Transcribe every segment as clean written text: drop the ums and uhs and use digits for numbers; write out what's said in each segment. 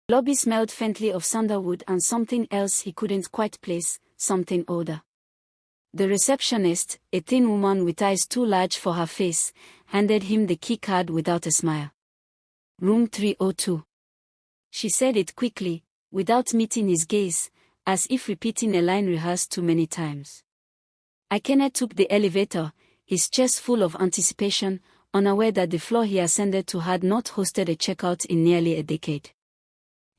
Lobby smelled faintly of sandalwood and something else he couldn't quite place, something older. The receptionist, a thin woman with eyes too large for her face, handed him the key card without a smile. Room 302. She said it quickly, without meeting his gaze, as if repeating a line rehearsed too many times. Ikenna took the elevator, his chest full of anticipation, unaware that the floor he ascended to had not hosted a checkout in nearly a decade.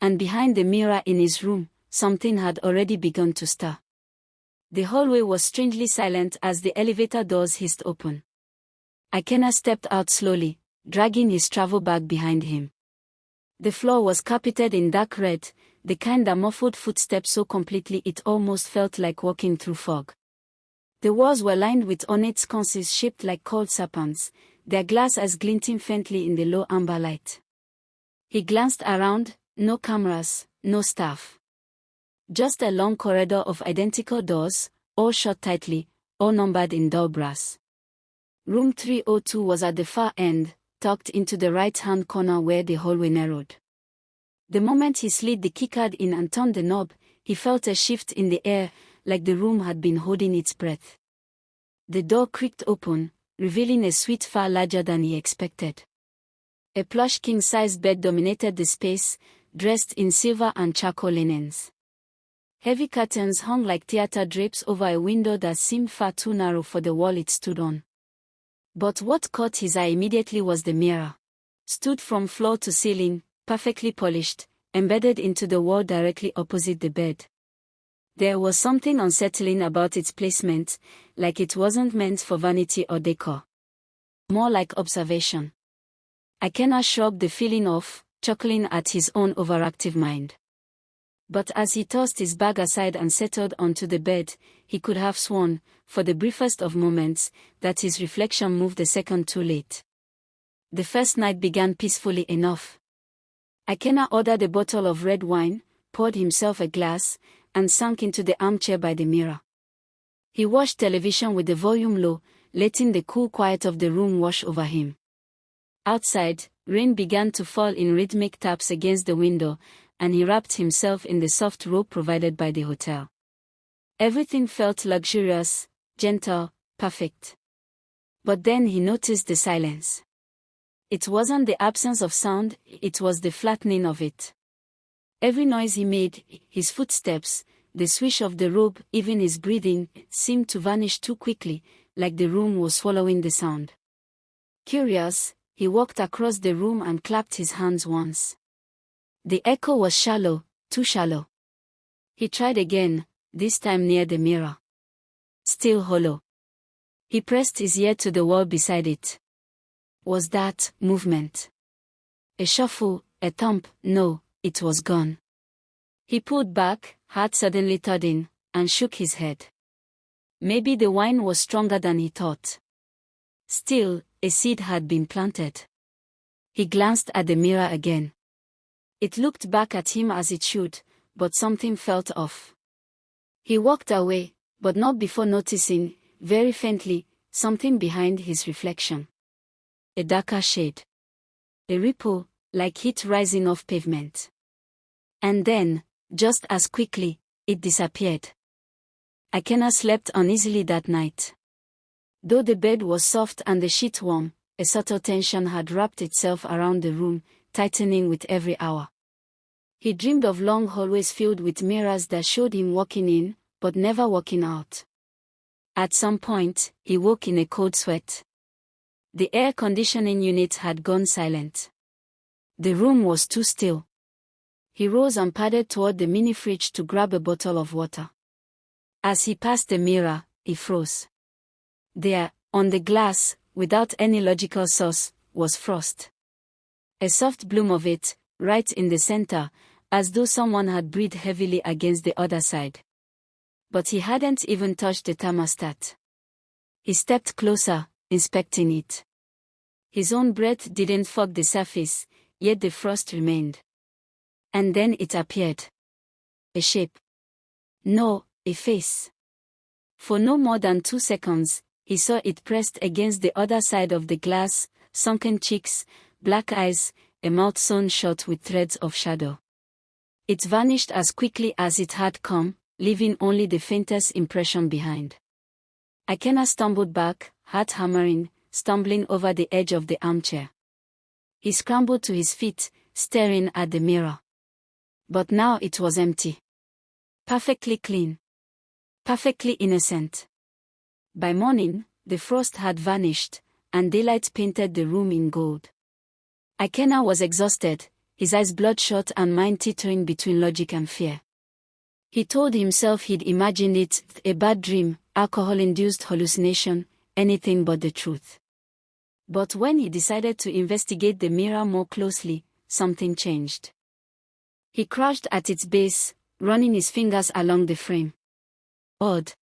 And behind the mirror in his room, something had already begun to stir. The hallway was strangely silent as the elevator doors hissed open. Ikenna stepped out slowly, dragging his travel bag behind him. The floor was carpeted in dark red, the kind that muffled footsteps so completely it almost felt like walking through fog. The walls were lined with ornate sconces shaped like cold serpents, their glass eyes glinting faintly in the low amber light. He glanced around, no cameras, no staff. Just a long corridor of identical doors, all shut tightly, all numbered in dull brass. Room 302 was at the far end, tucked into the right-hand corner where the hallway narrowed. The moment he slid the keycard in and turned the knob, he felt a shift in the air, like the room had been holding its breath. The door creaked open, revealing a suite far larger than he expected. A plush king-sized bed dominated the space, dressed in silver and charcoal linens. Heavy curtains hung like theater drapes over a window that seemed far too narrow for the wall it stood on. But what caught his eye immediately was the mirror. Stood from floor to ceiling, perfectly polished, embedded into the wall directly opposite the bed. There was something unsettling about its placement, like it wasn't meant for vanity or decor. More like observation. Ikenna shrugged the feeling off, chuckling at his own overactive mind. But as he tossed his bag aside and settled onto the bed, he could have sworn, for the briefest of moments, that his reflection moved a second too late. The first night began peacefully enough. Ikenna ordered a bottle of red wine, poured himself a glass, and sank into the armchair by the mirror. He watched television with the volume low, letting the cool quiet of the room wash over him. Outside, rain began to fall in rhythmic taps against the window, and he wrapped himself in the soft robe provided by the hotel. Everything felt luxurious, gentle, perfect. But then he noticed the silence. It wasn't the absence of sound, it was the flattening of it. Every noise he made, his footsteps, the swish of the robe, even his breathing, seemed to vanish too quickly, like the room was swallowing the sound. Curious, he walked across the room and clapped his hands once. The echo was shallow, too shallow. He tried again, this time near the mirror. Still hollow. He pressed his ear to the wall beside it. Was that movement? A shuffle, a thump? No, it was gone. He pulled back, heart suddenly thudding, and shook his head. Maybe the wine was stronger than he thought. Still, a seed had been planted. He glanced at the mirror again. It looked back at him as it should, but something felt off. He walked away, but not before noticing, very faintly, something behind his reflection. A darker shade. A ripple, like heat rising off pavement. And then, just as quickly, it disappeared. Ikenna slept uneasily that night. Though the bed was soft and the sheet warm, a subtle tension had wrapped itself around the room, tightening with every hour. He dreamed of long hallways filled with mirrors that showed him walking in, but never walking out. At some point, he woke in a cold sweat. The air conditioning unit had gone silent. The room was too still. He rose and padded toward the mini fridge to grab a bottle of water. As he passed the mirror, he froze. There, on the glass, without any logical source, was frost. A soft bloom of it, right in the center, as though someone had breathed heavily against the other side. But he hadn't even touched the thermostat. He stepped closer, inspecting it. His own breath didn't fog the surface, yet the frost remained. And then it appeared. A shape. No, a face. For no more than 2 seconds, he saw it pressed against the other side of the glass, sunken cheeks, black eyes, a mouth sewn shut with threads of shadow. It vanished as quickly as it had come, leaving only the faintest impression behind. Ikenna stumbled back, heart hammering, stumbling over the edge of the armchair. He scrambled to his feet, staring at the mirror. But now it was empty. Perfectly clean. Perfectly innocent. By morning, the frost had vanished, and daylight painted the room in gold. Ikenna was exhausted, his eyes bloodshot and mind teetering between logic and fear. He told himself he'd imagined it, a bad dream, alcohol-induced hallucination, anything but the truth. But when he decided to investigate the mirror more closely, something changed. He crouched at its base, running his fingers along the frame. Odd.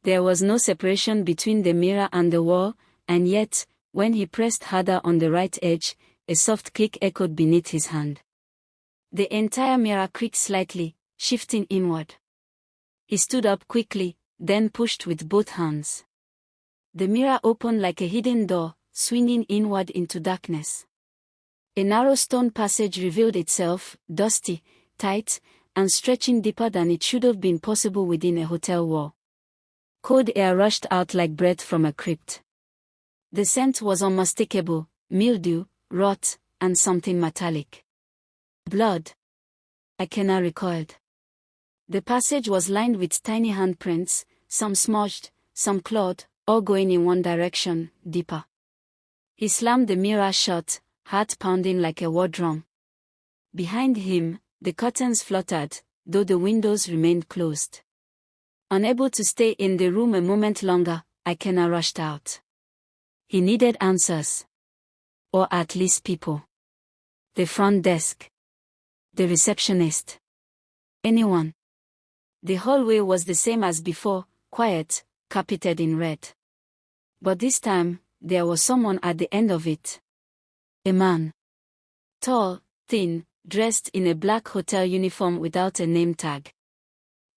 There was no separation between the mirror and the wall, and yet, when he pressed harder on the right edge, a soft click echoed beneath his hand. The entire mirror creaked slightly, shifting inward. He stood up quickly, then pushed with both hands. The mirror opened like a hidden door, swinging inward into darkness. A narrow stone passage revealed itself, dusty, tight, and stretching deeper than it should have been possible within a hotel wall. Cold air rushed out like breath from a crypt. The scent was unmistakable, mildew, rot, and something metallic. Blood. Ikenna recoiled. The passage was lined with tiny handprints, some smudged, some clawed, all going in one direction, deeper. He slammed the mirror shut, heart pounding like a war drum. Behind him, the curtains fluttered, though the windows remained closed. Unable to stay in the room a moment longer, Ikenna rushed out. He needed answers. Or at least people. The front desk. The receptionist. Anyone. The hallway was the same as before, quiet, carpeted in red. But this time, there was someone at the end of it. A man. Tall, thin, dressed in a black hotel uniform without a name tag.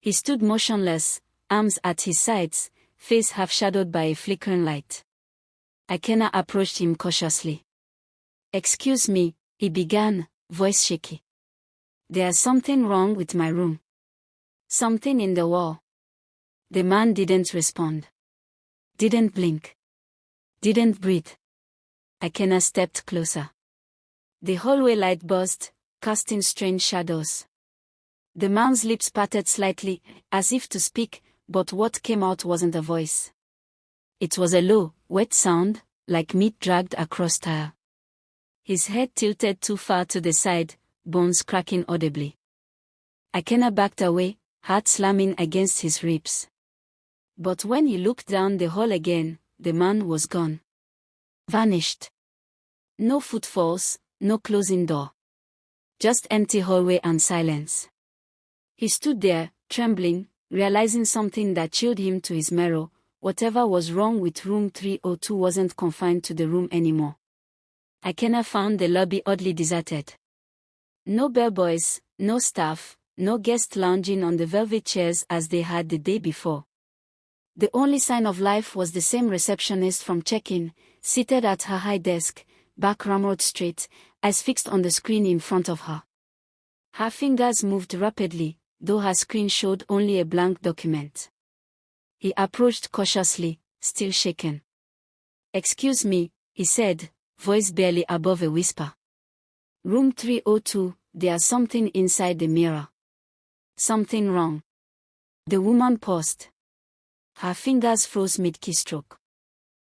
He stood motionless, arms at his sides, face half-shadowed by a flickering light. Ikenna approached him cautiously. "Excuse me," he began, voice shaky. "There's something wrong with my room. Something in the wall." The man didn't respond. Didn't blink. Didn't breathe. Ikenna stepped closer. The hallway light buzzed, casting strange shadows. The man's lips parted slightly, as if to speak, but what came out wasn't a voice. It was a low, wet sound, like meat dragged across tire. His head tilted too far to the side, bones cracking audibly. Ikenna backed away, heart slamming against his ribs. But when he looked down the hall again, the man was gone. Vanished. No footfalls, no closing door. Just empty hallway and silence. He stood there, trembling, realizing something that chilled him to his marrow. Whatever was wrong with room 302 wasn't confined to the room anymore. Ikenna found the lobby oddly deserted. No bellboys, no staff, no guests lounging on the velvet chairs as they had the day before. The only sign of life was the same receptionist from check-in, seated at her high desk, back ramrod straight, eyes fixed on the screen in front of her. Her fingers moved rapidly, though her screen showed only a blank document. He approached cautiously, still shaken. "Excuse me," he said, voice barely above a whisper. "Room 302, there's something inside the mirror." "Something wrong?" The woman paused. Her fingers froze mid-keystroke.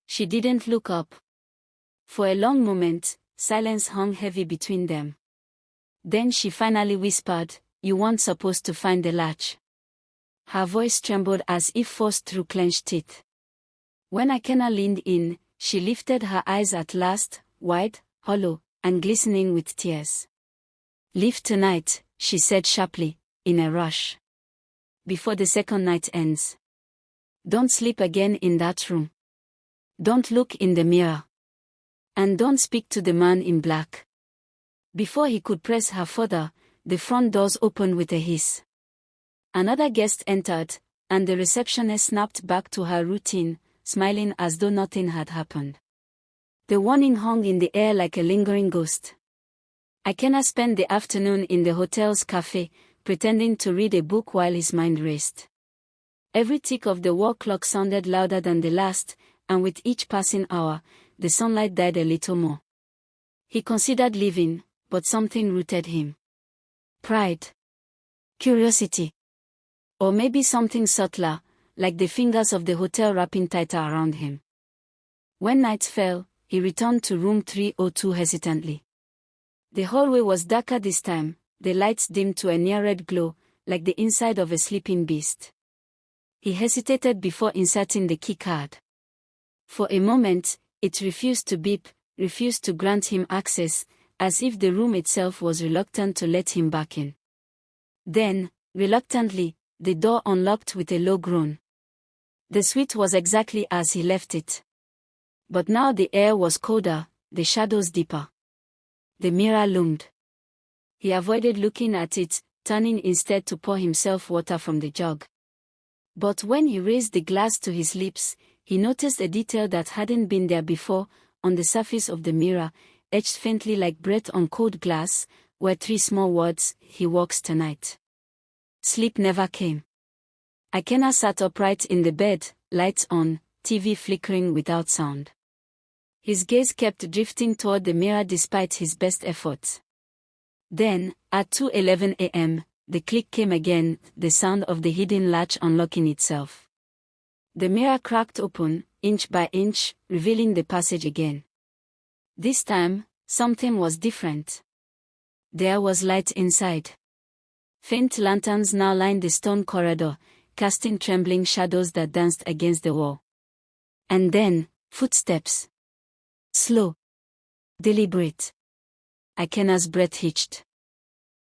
She didn't look up. For a long moment, silence hung heavy between them. Then she finally whispered, "You weren't supposed to find the latch." Her voice trembled as if forced through clenched teeth. When Ikenna leaned in, she lifted her eyes at last, wide, hollow, and glistening with tears. "Leave tonight," she said sharply, in a rush. "Before the second night ends. Don't sleep again in that room. Don't look in the mirror. And don't speak to the man in black." Before he could press her further, the front doors opened with a hiss. Another guest entered, and the receptionist snapped back to her routine, smiling as though nothing had happened. The warning hung in the air like a lingering ghost. Ikenna spent the afternoon in the hotel's cafe, pretending to read a book while his mind raced. Every tick of the wall clock sounded louder than the last, and with each passing hour, the sunlight died a little more. He considered leaving, but something rooted him. Pride. Curiosity. Or maybe something subtler, like the fingers of the hotel wrapping tighter around him. When night fell, he returned to room 302 hesitantly. The hallway was darker this time, the lights dimmed to a near-red glow, like the inside of a sleeping beast. He hesitated before inserting the keycard. For a moment, it refused to beep, refused to grant him access, as if the room itself was reluctant to let him back in. Then, reluctantly, the door unlocked with a low groan. The suite was exactly as he left it. But now the air was colder, the shadows deeper. The mirror loomed. He avoided looking at it, turning instead to pour himself water from the jug. But when he raised the glass to his lips, he noticed a detail that hadn't been there before. On the surface of the mirror, etched faintly like breath on cold glass, were 3 small words: "He walks tonight." Sleep never came. Ikenna sat upright in the bed, lights on, TV flickering without sound. His gaze kept drifting toward the mirror despite his best efforts. Then, at 2:11 a.m., the click came again, the sound of the hidden latch unlocking itself. The mirror cracked open, inch by inch, revealing the passage again. This time, something was different. There was light inside. Faint lanterns now lined the stone corridor, casting trembling shadows that danced against the wall. And then, footsteps. Slow. Deliberate. Ikenna's breath hitched.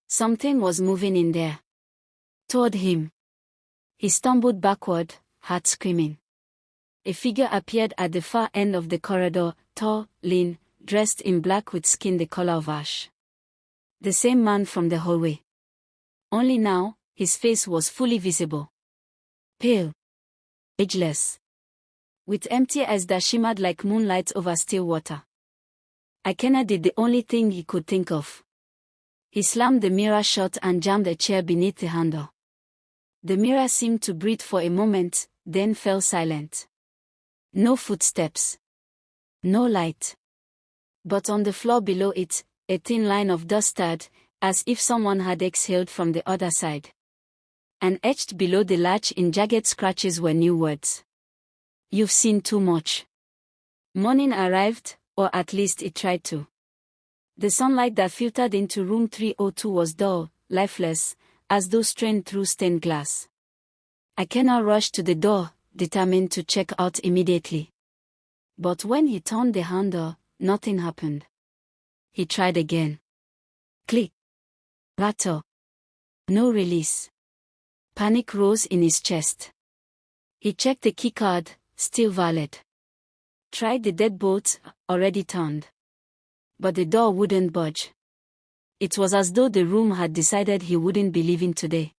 Something was moving in there. Toward him. He stumbled backward, heart screaming. A figure appeared at the far end of the corridor, tall, lean, dressed in black with skin the color of ash. The same man from the hallway. Only now, his face was fully visible. Pale. Ageless. With empty eyes that shimmered like moonlight over still water. Ikenna did the only thing he could think of. He slammed the mirror shut and jammed a chair beneath the handle. The mirror seemed to breathe for a moment, then fell silent. No footsteps. No light. But on the floor below it, a thin line of dust stirred, as if someone had exhaled from the other side. And etched below the latch in jagged scratches were new words. "You've seen too much." Morning arrived, or at least it tried to. The sunlight that filtered into room 302 was dull, lifeless, as though strained through stained glass. Ikenna rushed to the door, determined to check out immediately. But when he turned the handle, nothing happened. He tried again. Click. Rattle. No release. Panic rose in his chest. He checked the keycard, still valid. Tried the deadbolt, already turned. But the door wouldn't budge. It was as though the room had decided he wouldn't be leaving today.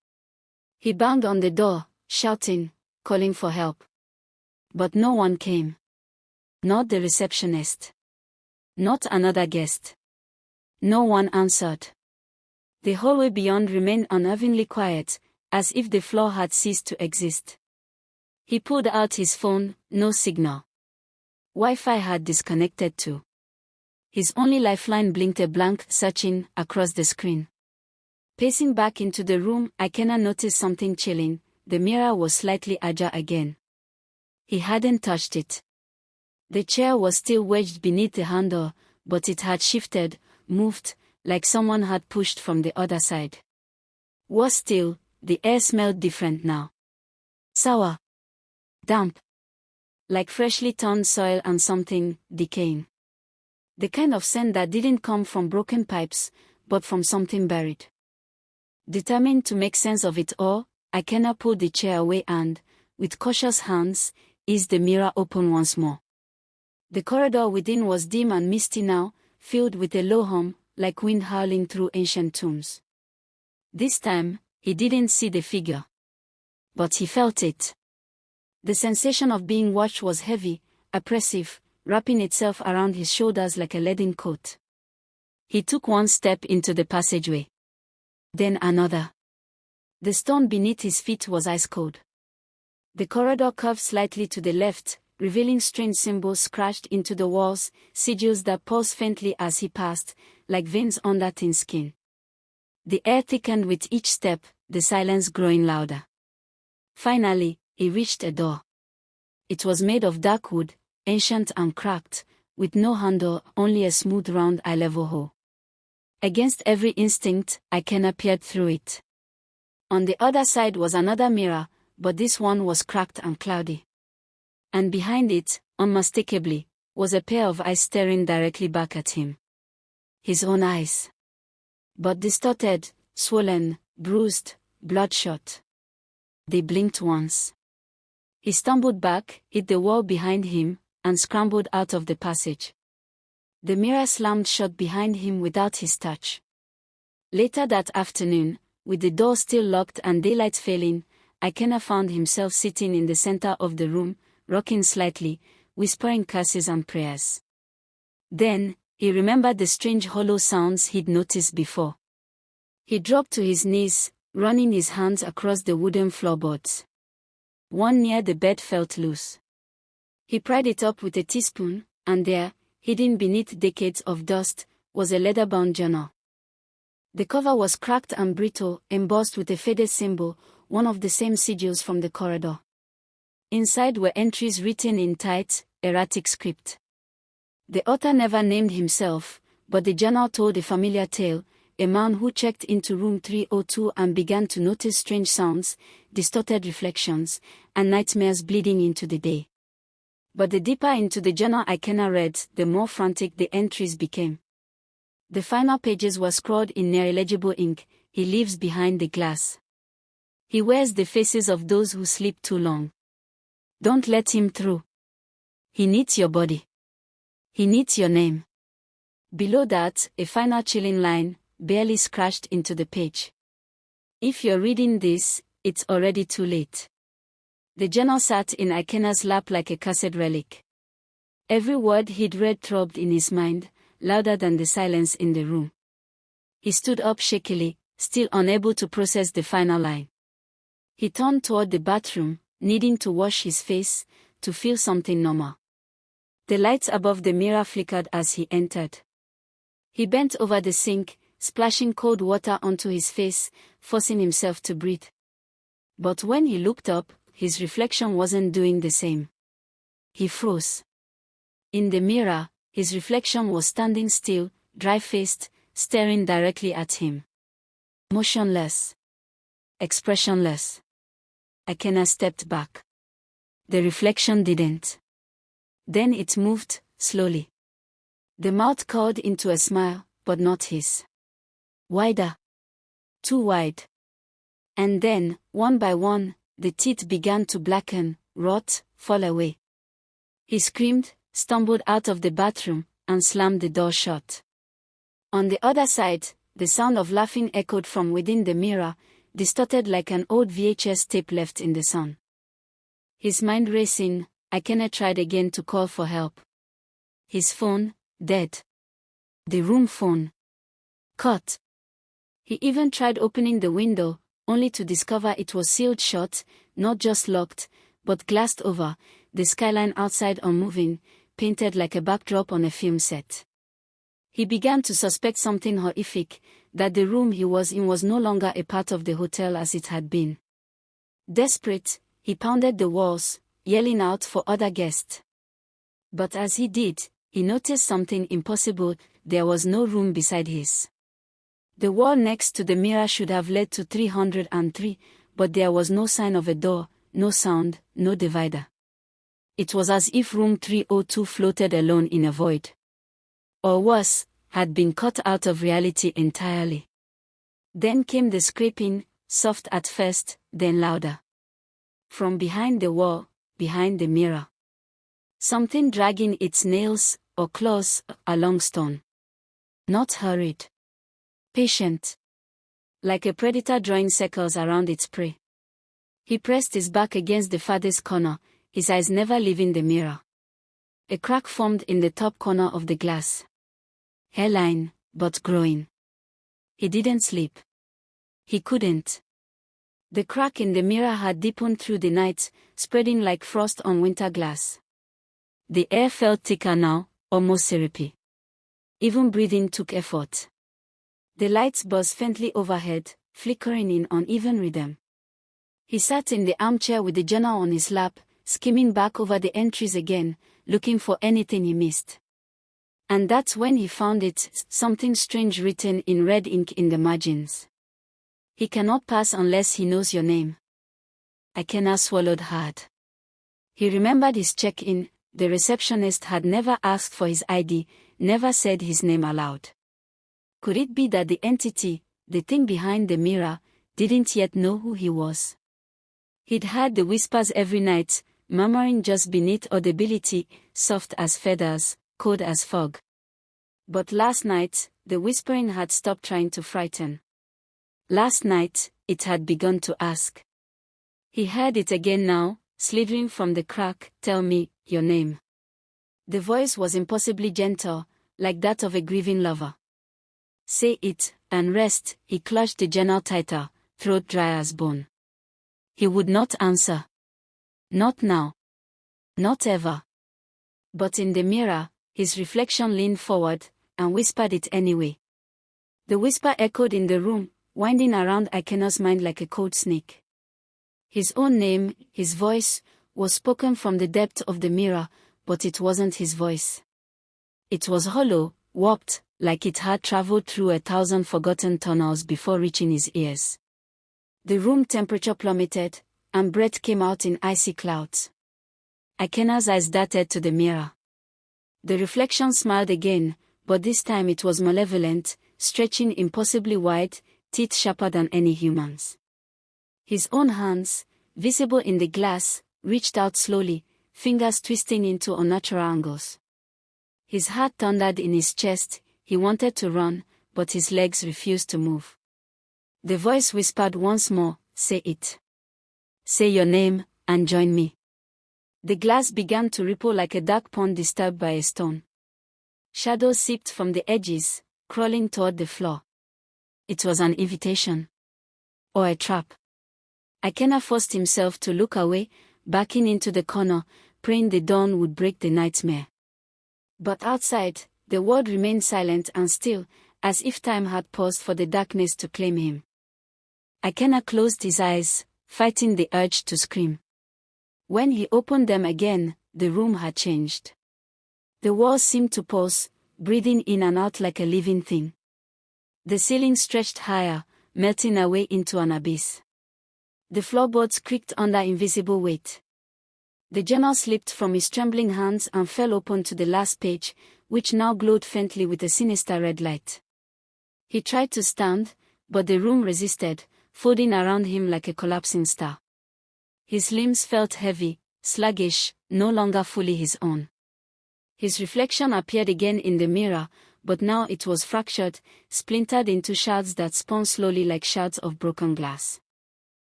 He banged on the door, shouting, calling for help. But no one came. Not the receptionist. Not another guest. No one answered. The hallway beyond remained unnervingly quiet, as if the floor had ceased to exist. He pulled out his phone, no signal. Wi-Fi had disconnected too. His only lifeline blinked a blank, searching across the screen. Pacing back into the room, Ikenna noticed something chilling. The mirror was slightly ajar again. He hadn't touched it. The chair was still wedged beneath the handle, but it had shifted, moved, like someone had pushed from the other side. Worse still, the air smelled different now. Sour. Damp. Like freshly turned soil and something decaying. The kind of scent that didn't come from broken pipes, but from something buried. Determined to make sense of it all, Ikenna pulled the chair away and, with cautious hands, eased the mirror open once more. The corridor within was dim and misty now, filled with a low hum, like wind howling through ancient tombs. This time, he didn't see the figure. But he felt it. The sensation of being watched was heavy, oppressive, wrapping itself around his shoulders like a leaden coat. He took one step into the passageway. Then another. The stone beneath his feet was ice cold. The corridor curved slightly to the left, revealing strange symbols scratched into the walls, sigils that pulsed faintly as he passed, like veins under thin skin. The air thickened with each step, the silence growing louder. Finally, he reached a door. It was made of dark wood, ancient and cracked, with no handle, only a smooth round eye-level hole. Against every instinct, Ikenna peered through it. On the other side was another mirror, but this one was cracked and cloudy. And behind it, unmistakably, was a pair of eyes staring directly back at him. His own eyes. But distorted, swollen, bruised, bloodshot. They blinked once. He stumbled back, hit the wall behind him, and scrambled out of the passage. The mirror slammed shut behind him without his touch. Later that afternoon, with the door still locked and daylight failing, Ikenna found himself sitting in the center of the room, rocking slightly, whispering curses and prayers. Then, he remembered the strange hollow sounds he'd noticed before. He dropped to his knees, running his hands across the wooden floorboards. One near the bed felt loose. He pried it up with a teaspoon, and there, hidden beneath decades of dust, was a leather-bound journal. The cover was cracked and brittle, embossed with a faded symbol, one of the same sigils from the corridor. Inside were entries written in tight, erratic script. The author never named himself, but the journal told a familiar tale, a man who checked into room 302 and began to notice strange sounds, distorted reflections, and nightmares bleeding into the day. But the deeper into the journal Ikenna read, the more frantic the entries became. The final pages were scrawled in near-illegible ink. He lives behind the glass. He wears the faces of those who sleep too long. Don't let him through. He needs your body. He needs your name. Below that, a final chilling line, barely scratched into the page. If you're reading this, it's already too late. The journal sat in Ikenna's lap like a cursed relic. Every word he'd read throbbed in his mind, louder than the silence in the room. He stood up shakily, still unable to process the final line. He turned toward the bathroom, needing to wash his face, to feel something normal. The lights above the mirror flickered as he entered. He bent over the sink, splashing cold water onto his face, forcing himself to breathe. But when he looked up, his reflection wasn't doing the same. He froze. In the mirror, his reflection was standing still, dry-faced, staring directly at him. Motionless. Expressionless. Ikenna stepped back. The reflection didn't. Then it moved, slowly. The mouth curled into a smile, but not his. Wider. Too wide. And then, one by one, the teeth began to blacken, rot, fall away. He screamed, stumbled out of the bathroom, and slammed the door shut. On the other side, the sound of laughing echoed from within the mirror, distorted like an old VHS tape left in the sun. His mind racing, Ikenna tried again to call for help. His phone, dead. The room phone. Cut. He even tried opening the window, only to discover it was sealed shut, not just locked, but glassed over, the skyline outside unmoving, painted like a backdrop on a film set. He began to suspect something horrific, that the room he was in was no longer a part of the hotel as it had been. Desperate, he pounded the walls, yelling out for other guests. But as he did, he noticed something impossible. There was no room beside his. The wall next to the mirror should have led to 303, but there was no sign of a door, no sound, no divider. It was as if room 302 floated alone in a void. Or worse, had been cut out of reality entirely. Then came the scraping, soft at first, then louder. From behind the wall, behind the mirror. Something dragging its nails, or claws, along stone. Not hurried. Patient. Like a predator drawing circles around its prey. He pressed his back against the farthest corner, his eyes never leaving the mirror. A crack formed in the top corner of the glass. Hairline, but growing. He didn't sleep. He couldn't. The crack in the mirror had deepened through the night, spreading like frost on winter glass. The air felt thicker now, almost syrupy. Even breathing took effort. The lights buzzed faintly overhead, flickering in uneven rhythm. He sat in the armchair with the journal on his lap, skimming back over the entries again, looking for anything he missed. And that's when he found it, something strange written in red ink in the margins. He cannot pass unless he knows your name. Ikenna swallowed hard. He remembered his check-in. The receptionist had never asked for his ID, never said his name aloud. Could it be that the entity, the thing behind the mirror, didn't yet know who he was? He'd heard the whispers every night, murmuring just beneath audibility, soft as feathers, cold as fog. But last night, the whispering had stopped trying to frighten. Last night, it had begun to ask. He heard it again now, slithering from the crack, "Tell me your name." The voice was impossibly gentle, like that of a grieving lover. "Say it, and rest." He clutched the journal tighter, throat dry as bone. He would not answer. Not now. Not ever. But in the mirror, his reflection leaned forward, and whispered it anyway. The whisper echoed in the room, winding around Ikenna's mind like a cold snake. His own name, his voice, was spoken from the depth of the mirror, but it wasn't his voice. It was hollow, warped, like it had traveled through 1,000 forgotten tunnels before reaching his ears. The room temperature plummeted, and breath came out in icy clouds. Ikenna's eyes darted to the mirror. The reflection smiled again, but this time it was malevolent, stretching impossibly wide, teeth sharper than any human's. His own hands, visible in the glass, reached out slowly, fingers twisting into unnatural angles. His heart thundered in his chest. He wanted to run, but his legs refused to move. The voice whispered once more, "Say it. Say your name, and join me." The glass began to ripple like a dark pond disturbed by a storm. Shadows seeped from the edges, crawling toward the floor. It was an invitation. Or a trap. Ikenna forced himself to look away, backing into the corner, praying the dawn would break the nightmare. But outside, the world remained silent and still, as if time had paused for the darkness to claim him. Ikenna closed his eyes, fighting the urge to scream. When he opened them again, the room had changed. The walls seemed to pulse, breathing in and out like a living thing. The ceiling stretched higher, melting away into an abyss. The floorboards creaked under invisible weight. The journal slipped from his trembling hands and fell open to the last page, which now glowed faintly with a sinister red light. He tried to stand, but the room resisted, folding around him like a collapsing star. His limbs felt heavy, sluggish, no longer fully his own. His reflection appeared again in the mirror, but now it was fractured, splintered into shards that spun slowly like shards of broken glass.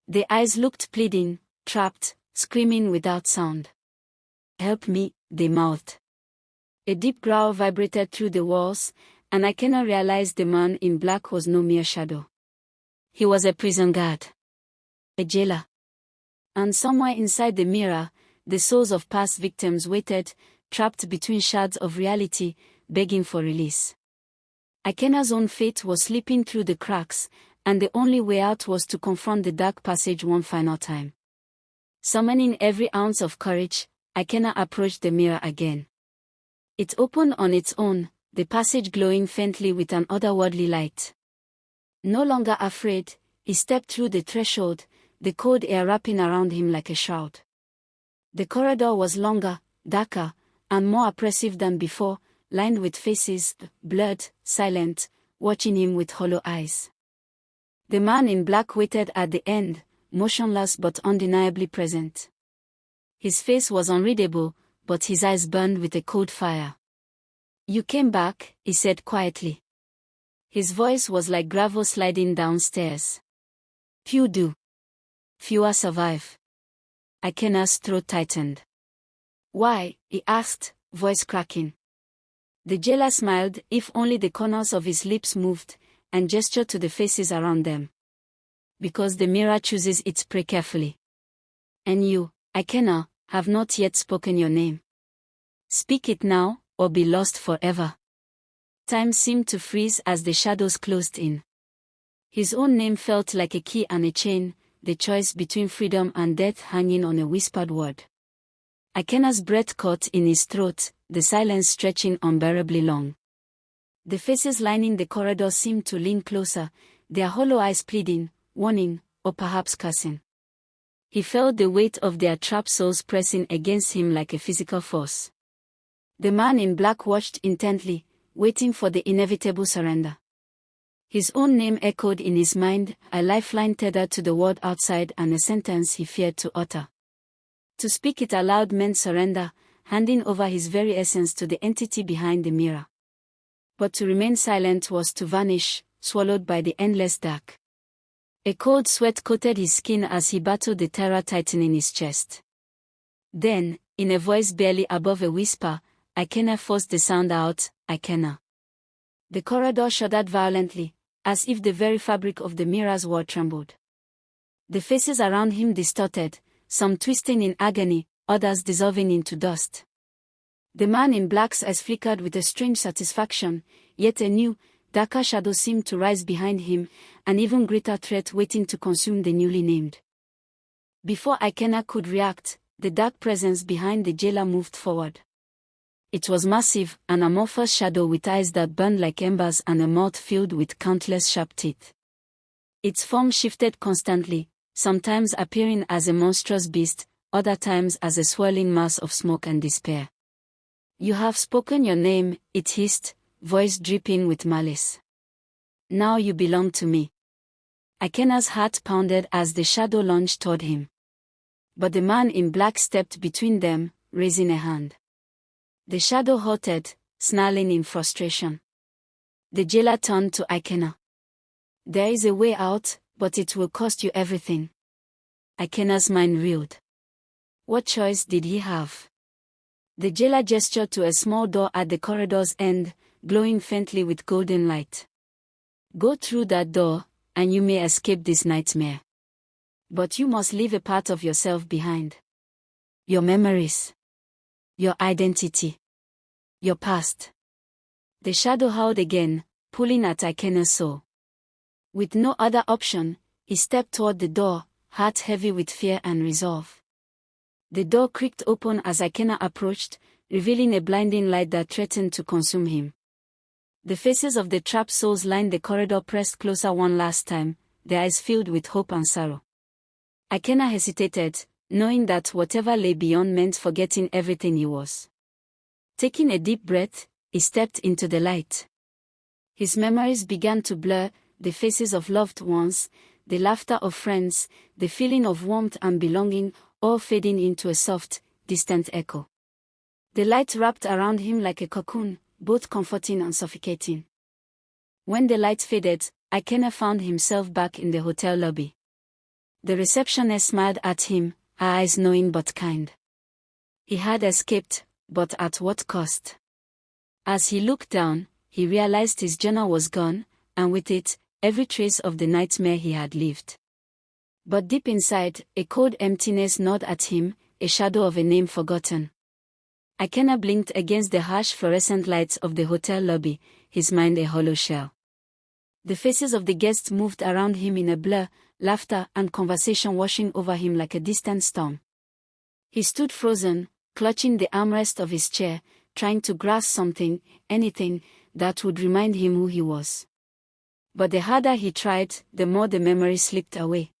The eyes looked pleading, trapped, screaming without sound. "Help me," they mouthed. A deep growl vibrated through the walls, and Ikenna realized the man in black was no mere shadow. He was a prison guard. A jailer. And somewhere inside the mirror, the souls of past victims waited, trapped between shards of reality, begging for release. Ikenna's own fate was slipping through the cracks, and the only way out was to confront the dark passage one final time. Summoning every ounce of courage, Ikenna approached the mirror again. It opened on its own, the passage glowing faintly with an otherworldly light. No longer afraid, he stepped through the threshold, the cold air wrapping around him like a shroud. The corridor was longer, darker, and more oppressive than before, lined with faces, blurred, silent, watching him with hollow eyes. The man in black waited at the end, motionless but undeniably present. His face was unreadable, but his eyes burned with a cold fire. "You came back," he said quietly. His voice was like gravel sliding downstairs. "Few do. Fewer survive." Ikenna's throat tightened. "Why?" he asked, voice cracking. The jailer smiled, if only the corners of his lips moved, and gestured to the faces around them. Because the mirror chooses its prey carefully. And you, Ikenna, have not yet spoken your name. Speak it now, or be lost forever. Time seemed to freeze as the shadows closed in. His own name felt like a key and a chain, the choice between freedom and death hanging on a whispered word. Ikenna's breath caught in his throat, the silence stretching unbearably long. The faces lining the corridor seemed to lean closer, their hollow eyes pleading, warning, or perhaps cursing. He felt the weight of their trapped souls pressing against him like a physical force. The man in black watched intently, waiting for the inevitable surrender. His own name echoed in his mind, a lifeline tethered to the world outside and a sentence he feared to utter. To speak it aloud meant surrender, handing over his very essence to the entity behind the mirror. But to remain silent was to vanish, swallowed by the endless dark. A cold sweat coated his skin as he battled the terror tightening his chest. Then, in a voice barely above a whisper, Ikenna forced the sound out, Ikenna. The corridor shuddered violently, as if the very fabric of the mirror's wall trembled. The faces around him distorted, some twisting in agony, others dissolving into dust. The man in black's eyes flickered with a strange satisfaction, yet a new, darker shadow seemed to rise behind him, an even greater threat waiting to consume the newly named. Before Ikenna could react, the dark presence behind the jailer moved forward. It was massive, an amorphous shadow with eyes that burned like embers and a mouth filled with countless sharp teeth. Its form shifted constantly, sometimes appearing as a monstrous beast, other times as a swirling mass of smoke and despair. You have spoken your name, it hissed, voice dripping with malice. Now you belong to me. Ikenna's heart pounded as the shadow lunged toward him. But the man in black stepped between them, raising a hand. The shadow halted, snarling in frustration. The jailer turned to Ikenna. There is a way out, but it will cost you everything. Ikenna's mind reeled. What choice did he have? The jailer gestured to a small door at the corridor's end, glowing faintly with golden light. Go through that door, and you may escape this nightmare. But you must leave a part of yourself behind. Your memories. Your identity. Your past. The shadow howled again, pulling at Ikenna's soul. With no other option, he stepped toward the door, heart heavy with fear and resolve. The door creaked open as Ikenna approached, revealing a blinding light that threatened to consume him. The faces of the trapped souls lined the corridor pressed closer one last time, their eyes filled with hope and sorrow. Ikenna hesitated, knowing that whatever lay beyond meant forgetting everything he was. Taking a deep breath, he stepped into the light. His memories began to blur, the faces of loved ones, the laughter of friends, the feeling of warmth and belonging, all fading into a soft, distant echo. The light wrapped around him like a cocoon, both comforting and suffocating. When the light faded, Ikenna found himself back in the hotel lobby. The receptionist smiled at him, her eyes knowing but kind. He had escaped, but at what cost? As he looked down, he realized his journal was gone, and with it, every trace of the nightmare he had lived. But deep inside, a cold emptiness gnawed at him, a shadow of a name forgotten. Ikenna blinked against the harsh fluorescent lights of the hotel lobby, his mind a hollow shell. The faces of the guests moved around him in a blur, laughter and conversation washing over him like a distant storm. He stood frozen, clutching the armrest of his chair, trying to grasp something, anything, that would remind him who he was. But the harder he tried, the more the memory slipped away.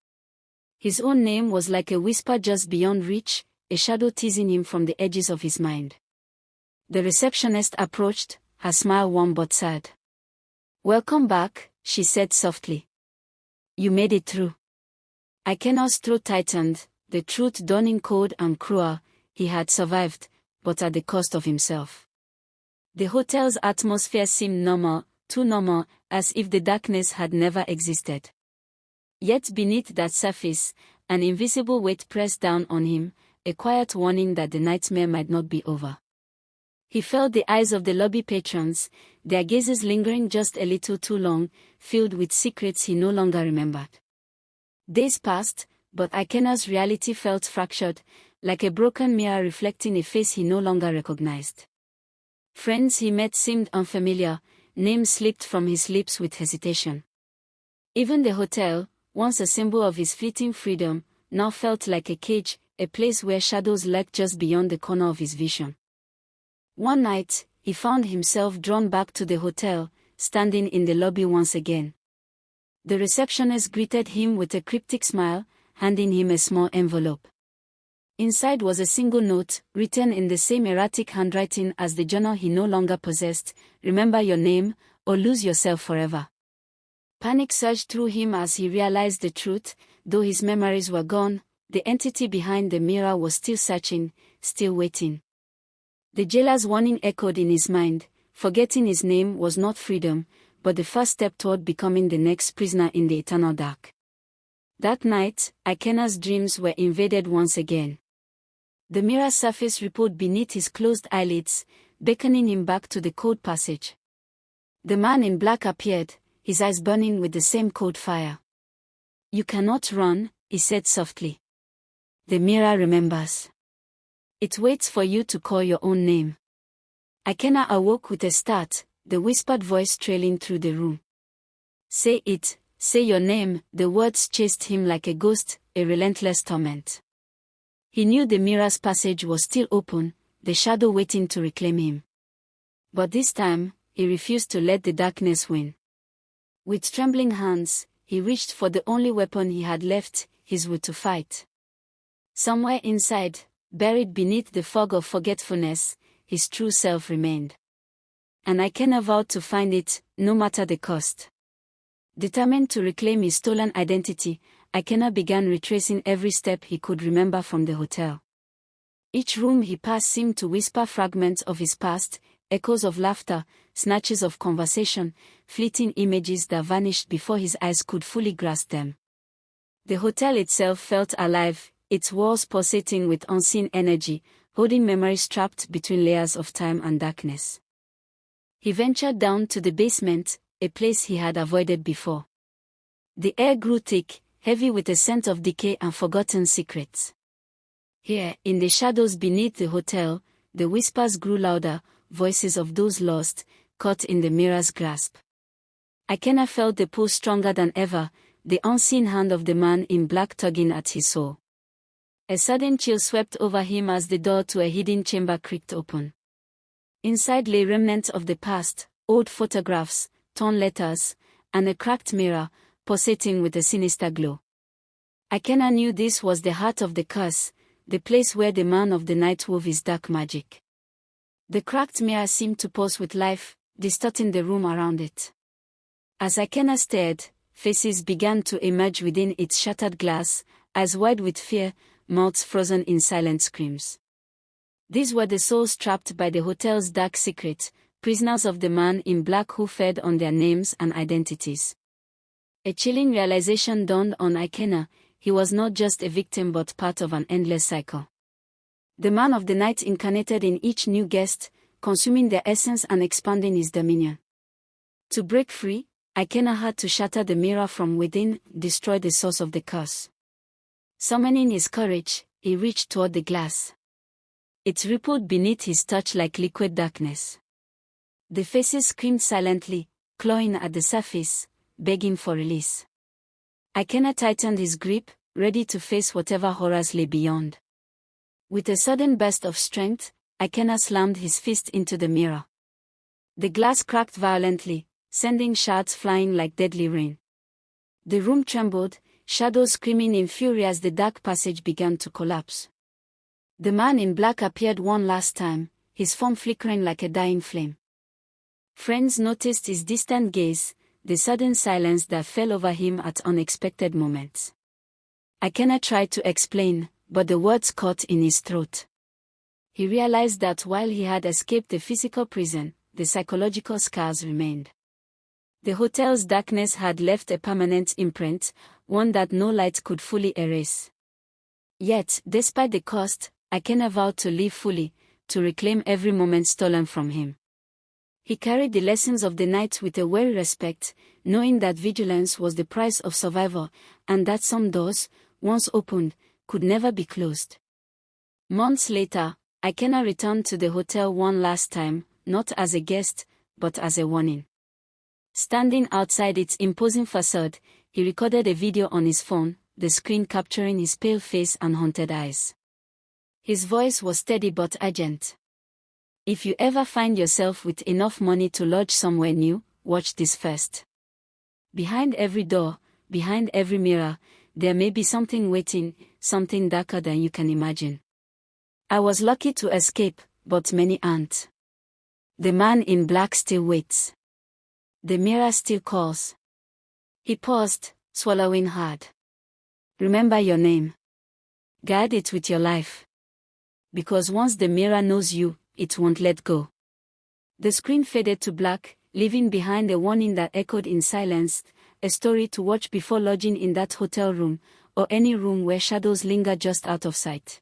His own name was like a whisper just beyond reach, a shadow teasing him from the edges of his mind. The receptionist approached, her smile warm but sad. "Welcome back," she said softly. "You made it through." Ikenna's throat tightened, the truth dawning cold and cruel. He had survived, but at the cost of himself. The hotel's atmosphere seemed normal, too normal, as if the darkness had never existed. Yet beneath that surface, an invisible weight pressed down on him, a quiet warning that the nightmare might not be over. He felt the eyes of the lobby patrons, their gazes lingering just a little too long, filled with secrets he no longer remembered. Days passed, but Ikenna's reality felt fractured, like a broken mirror reflecting a face he no longer recognized. Friends he met seemed unfamiliar, names slipped from his lips with hesitation. Even the hotel, once a symbol of his fleeting freedom, now felt like a cage, a place where shadows lurked just beyond the corner of his vision. One night, he found himself drawn back to the hotel, standing in the lobby once again. The receptionist greeted him with a cryptic smile, handing him a small envelope. Inside was a single note, written in the same erratic handwriting as the journal he no longer possessed: "Remember your name, or lose yourself forever." Panic surged through him as he realized the truth. Though his memories were gone, the entity behind the mirror was still searching, still waiting. The jailer's warning echoed in his mind: forgetting his name was not freedom, but the first step toward becoming the next prisoner in the eternal dark. That night, Ikenna's dreams were invaded once again. The mirror's surface rippled beneath his closed eyelids, beckoning him back to the cold passage. The man in black appeared, his eyes burning with the same cold fire. "You cannot run," he said softly. "The mirror remembers. It waits for you to call your own name." Ikenna awoke with a start, the whispered voice trailing through the room. "Say it, say your name." The words chased him like a ghost, a relentless torment. He knew the mirror's passage was still open, the shadow waiting to reclaim him. But this time, he refused to let the darkness win. With trembling hands, he reached for the only weapon he had left, his will to fight. Somewhere inside, buried beneath the fog of forgetfulness, his true self remained. And Ikenna vowed to find it, no matter the cost. Determined to reclaim his stolen identity, Ikenna began retracing every step he could remember from the hotel. Each room he passed seemed to whisper fragments of his past, echoes of laughter, snatches of conversation, fleeting images that vanished before his eyes could fully grasp them. The hotel itself felt alive, its walls pulsating with unseen energy, holding memories trapped between layers of time and darkness. He ventured down to the basement, a place he had avoided before. The air grew thick, heavy with a scent of decay and forgotten secrets. Here, in the shadows beneath the hotel, the whispers grew louder, voices of those lost, caught in the mirror's grasp. Ikenna felt the pull stronger than ever, the unseen hand of the man in black tugging at his soul. A sudden chill swept over him as the door to a hidden chamber creaked open. Inside lay remnants of the past, old photographs, torn letters, and a cracked mirror, pulsating with a sinister glow. Ikenna knew this was the heart of the curse, the place where the man of the night wove his dark magic. The cracked mirror seemed to pulse with life, distorting the room around it. As Ikenna stared, faces began to emerge within its shattered glass, eyes wide with fear, mouths frozen in silent screams. These were the souls trapped by the hotel's dark secret, prisoners of the man in black who fed on their names and identities. A chilling realization dawned on Ikenna: he was not just a victim but part of an endless cycle. The man of the night incarnated in each new guest, consuming their essence and expanding his dominion. To break free, Ikenna had to shatter the mirror from within, destroy the source of the curse. Summoning his courage, he reached toward the glass. It rippled beneath his touch like liquid darkness. The faces screamed silently, clawing at the surface, begging for release. Ikenna tightened his grip, ready to face whatever horrors lay beyond. With a sudden burst of strength, Ikenna slammed his fist into the mirror. The glass cracked violently, sending shards flying like deadly rain. The room trembled, shadows screaming in fury as the dark passage began to collapse. The man in black appeared one last time, his form flickering like a dying flame. Friends noticed his distant gaze, the sudden silence that fell over him at unexpected moments. Ikenna tried to explain, but the words caught in his throat. He realized that while he had escaped the physical prison, the psychological scars remained. The hotel's darkness had left a permanent imprint, one that no light could fully erase. Yet, despite the cost, Ikenna vowed to live fully, to reclaim every moment stolen from him. He carried the lessons of the night with a wary respect, knowing that vigilance was the price of survival, and that some doors, once opened, could never be closed. Months later, Ikenna returned to the hotel one last time, not as a guest, but as a warning. Standing outside its imposing facade, he recorded a video on his phone, the screen capturing his pale face and haunted eyes. His voice was steady but urgent. If you ever find yourself with enough money to lodge somewhere new, watch this first. Behind every door, behind every mirror, there may be something waiting, something darker than you can imagine. I was lucky to escape, but many aren't. The man in black still waits. The mirror still calls. He paused, swallowing hard. Remember your name. Guard it with your life. Because once the mirror knows you, it won't let go. The screen faded to black, leaving behind a warning that echoed in silence, a story to watch before lodging in that hotel room, or any room where shadows linger just out of sight.